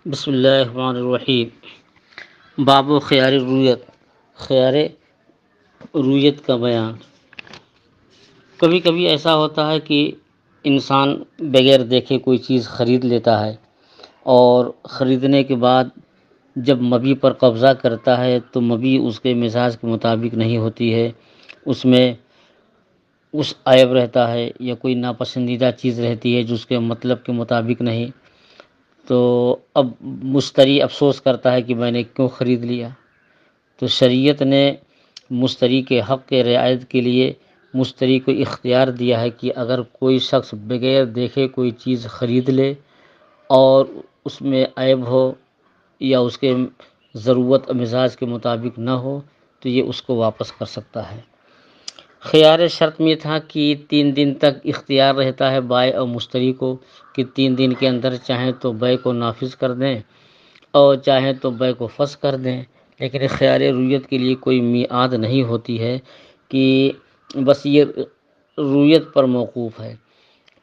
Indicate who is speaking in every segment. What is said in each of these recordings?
Speaker 1: بسم اللہ الرحمن الرحیم۔ باب و خیار رویت، خیار رویت کا بیان۔ کبھی کبھی ایسا ہوتا ہے کہ انسان بغیر دیکھے کوئی چیز خرید لیتا ہے، اور خریدنے کے بعد جب مبیع پر قبضہ کرتا ہے تو مبیع اس کے مزاج کے مطابق نہیں ہوتی ہے، اس میں اس عیب رہتا ہے یا کوئی ناپسندیدہ چیز رہتی ہے جو اس کے مطلب کے مطابق نہیں، تو اب مشتری افسوس کرتا ہے کہ میں نے کیوں خرید لیا۔ تو شریعت نے مشتری کے حق کے رعایت کے لیے مشتری کو اختیار دیا ہے کہ اگر کوئی شخص بغیر دیکھے کوئی چیز خرید لے اور اس میں عیب ہو یا اس کے ضرورت اور مزاج کے مطابق نہ ہو تو یہ اس کو واپس کر سکتا ہے۔ خیار شرط میں تھا کہ 3 دن تک اختیار رہتا ہے بائع اور مشتری کو کہ 3 دن کے اندر چاہیں تو بیع کو نافذ کر دیں اور چاہیں تو بیع کو فسخ کر دیں، لیکن خیار رویت کے لیے کوئی میعاد نہیں ہوتی ہے کہ بس یہ رویت پر موقوف ہے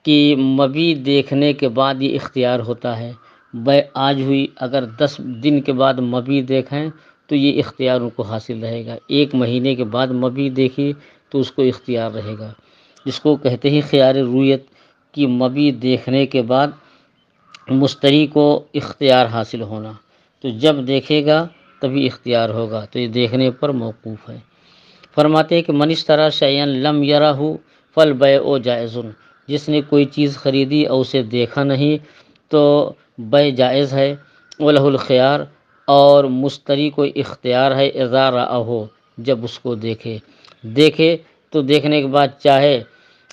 Speaker 1: کہ مبیع دیکھنے کے بعد یہ اختیار ہوتا ہے۔ بیع آج ہوئی، اگر 10 دن کے بعد مبیع دیکھیں تو یہ اختیار ان کو حاصل رہے گا، 1 مہینے کے بعد مبیع دیکھی تو اس کو اختیار رہے گا، جس کو کہتے ہیں خیار رویت، کہ مبیع دیکھنے کے بعد مشتری کو اختیار حاصل ہونا، تو جب دیکھے گا تبھی اختیار ہوگا، تو یہ دیکھنے پر موقوف ہے۔ فرماتے ہیں کہ من اشتری شیئا لم یرہ فالبیع جائز، جس نے کوئی چیز خریدی اور اسے دیکھا نہیں تو بیع جائز ہے۔ وَلَهُ الْخِيَارُ، اور مشتری کو اختیار ہے اذا رآہ، جب اس کو دیکھے تو دیکھنے کے بعد چاہے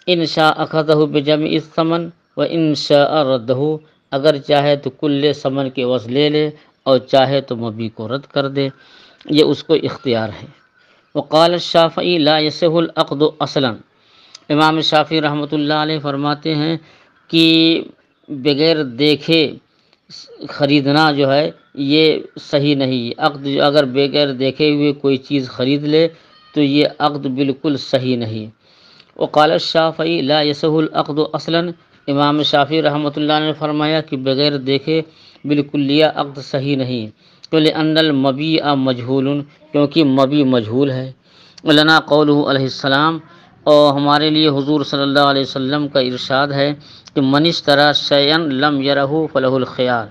Speaker 1: ان شاء اخذہ بجميع الثمن و ان شاء ردہ، اگر چاہے تو کل ثمن کے عوض لے لے اور چاہے تو مبیع کو رد کر دے، یہ اس کو اختیار ہے۔ وقال الشافعی لا یصح العقد اصلا، امام شافعی رحمۃ اللہ علیہ فرماتے ہیں کہ بغیر دیکھے خریدنا جو ہے یہ صحیح نہیں، عقد اگر بغیر دیکھے ہوئے کوئی چیز خرید لے تو یہ عقد بالکل صحیح نہیں۔ وقال الشافعی لا یصح العقد اصلا، امام شافعی رحمۃ اللہ نے فرمایا کہ بغیر دیکھے بالکلیہ عقد صحیح نہیں، تو لأن المبیع مجہول، کیونکہ مبیع مجہول ہے۔ لنا قولہ علیہ السلام، اور ہمارے لیے حضور صلی اللہ علیہ وسلم کا ارشاد ہے کہ من اشتری شیئا لم یرہ فلہ الخیار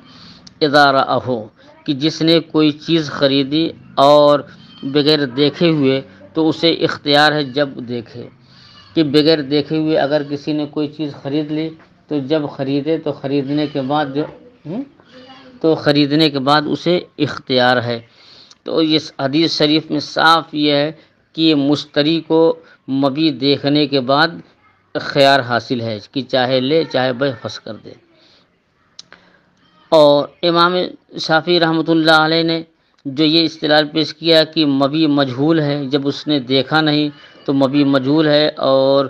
Speaker 1: اذا رآہ، کہ جس نے کوئی چیز خریدی اور بغیر دیکھے ہوئے تو اسے اختیار ہے جب دیکھے، کہ بغیر دیکھے ہوئے اگر کسی نے کوئی چیز خرید لی تو جب خریدے تو خریدنے کے بعد اسے اختیار ہے۔ تو اس حدیث شریف میں صاف یہ ہے کہ مشتری کو مبیع دیکھنے کے بعد خیار حاصل ہے کہ چاہے لے چاہے بیع فسخ کر دے۔ اور امام شافعی رحمۃ اللہ علیہ نے جو یہ استدلال پیش کیا کہ مبیع مجہول ہے، جب اس نے دیکھا نہیں تو مبیع مجہول ہے اور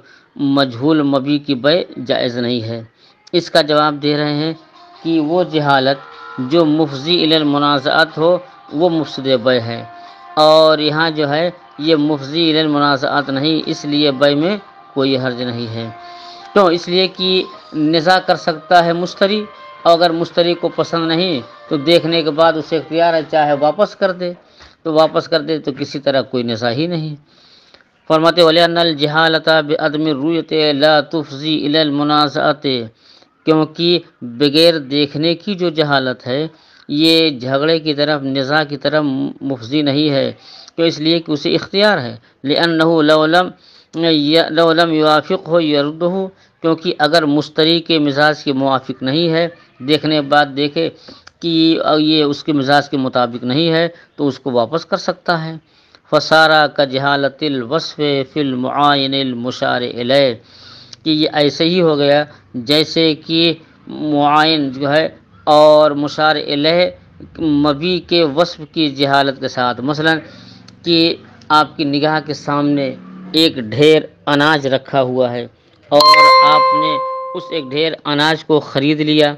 Speaker 1: مجہول مبیع کی بیع جائز نہیں ہے، اس کا جواب دے رہے ہیں کہ وہ جہالت جو مفضی الی المنازعات ہو وہ مفسد بیع ہے، اور یہاں جو ہے یہ مفضی الی المنازعات نہیں، اس لیے بیع میں کوئی حرج نہیں ہے۔ کیوں؟ اس لیے کہ نزاع کر سکتا ہے مشتری، اور اگر مشتری کو پسند نہیں تو دیکھنے کے بعد اسے اختیار ہے چاہے واپس کر دے، تو واپس کر دے تو کسی طرح کوئی نزاع ہی نہیں۔ فرماتے وَلِأَنَّ الْجَهَالَةَ بِعَدْمِ الرُّؤْيَةِ لَا تُفْضِي إِلَى الْمُنَازَعَةِ، کیونکہ بغیر دیکھنے کی جو جہالت ہے یہ جھگڑے کی طرف، نزاع کی طرف مفضی نہیں ہے، تو اس لیے کہ اسے اختیار ہے۔ لِأَنَّهُ لَوْ لَمْ يُوَافِقْهُ يَرُدُّهُ، کیونکہ اگر مشتری کے مزاج کے موافق نہیں ہے، دیکھنے کے بعد دیکھے کہ یہ اس کے مزاج کے مطابق نہیں ہے تو اس کو واپس کر سکتا ہے۔ فَصَارَ كَجَهَالَةِ الْوَصْفِ فِي الْمُعَايِنِ الْمُشَارِ إِلَيْهِ، کہ یہ ایسے ہی ہو گیا جیسے کہ معائن جو ہے اور مشار الیہ مبیع کے وصف کی جہالت کے ساتھ، مثلا کہ آپ کی نگاہ کے سامنے ایک ڈھیر اناج رکھا ہوا ہے اور آپ نے اس ایک ڈھیر اناج کو خرید لیا،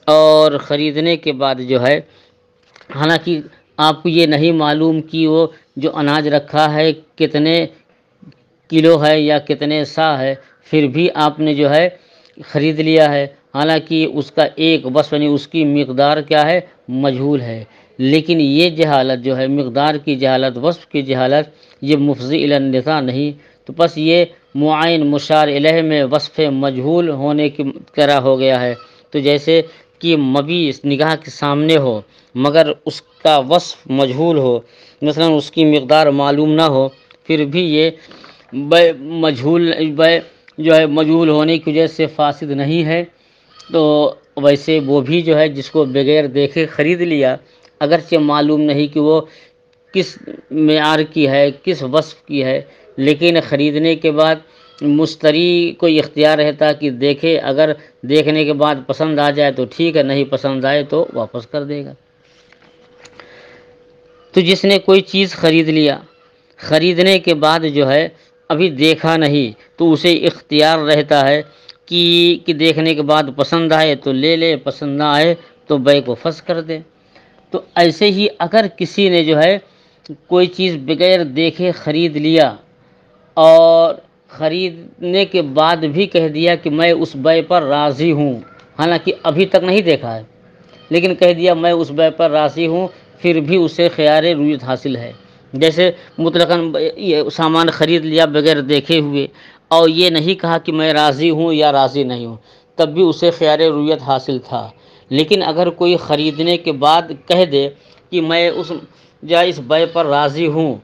Speaker 1: اور خریدنے کے بعد جو ہے حالانکہ آپ کو یہ نہیں معلوم کہ وہ جو اناج رکھا ہے کتنے کلو ہے یا کتنے سا ہے، پھر بھی آپ نے جو ہے خرید لیا ہے، حالانکہ اس کا ایک وصف یعنی اس کی مقدار کیا ہے، مجہول ہے، لیکن یہ جہالت جو ہے، مقدار کی جہالت، وصف کی جہالت، یہ مفضی الی النزاع نہیں، تو بس یہ معین مشار الیہ میں وصف مجہول ہونے کی طرح ہو گیا ہے۔ تو جیسے کہ مبی نگاہ کے سامنے ہو مگر اس کا وصف مجہول ہو، مثلا اس کی مقدار معلوم نہ ہو، پھر بھی یہ بے مجہول بے جو ہے مجہول ہونے کی وجہ سے فاسد نہیں ہے۔ تو ویسے وہ بھی جو ہے جس کو بغیر دیکھے خرید لیا، اگرچہ معلوم نہیں کہ وہ کس معیار کی ہے، کس وصف کی ہے، لیکن خریدنے کے بعد مشتری کو اختیار رہتا کہ دیکھے، اگر دیکھنے کے بعد پسند آ جائے تو ٹھیک ہے، نہیں پسند آئے تو واپس کر دے گا۔ تو جس نے کوئی چیز خرید لیا، خریدنے کے بعد جو ہے ابھی دیکھا نہیں، تو اسے اختیار رہتا ہے کہ دیکھنے کے بعد پسند آئے تو لے لے، پسند نہ آئے تو بیع کو فسخ کر دے۔ تو ایسے ہی اگر کسی نے جو ہے کوئی چیز بغیر دیکھے خرید لیا اور خریدنے کے بعد بھی کہہ دیا کہ میں اس بیع پر راضی ہوں، حالانکہ ابھی تک نہیں دیکھا ہے، لیکن کہہ دیا میں اس بیع پر راضی ہوں، پھر بھی اسے خیار رویت حاصل ہے۔ جیسے مطلقاً یہ سامان خرید لیا بغیر دیکھے ہوئے اور یہ نہیں کہا کہ میں راضی ہوں یا راضی نہیں ہوں، تب بھی اسے خیار رویت حاصل تھا۔ لیکن اگر کوئی خریدنے کے بعد کہہ دے کہ میں اس جائز بیع پر راضی ہوں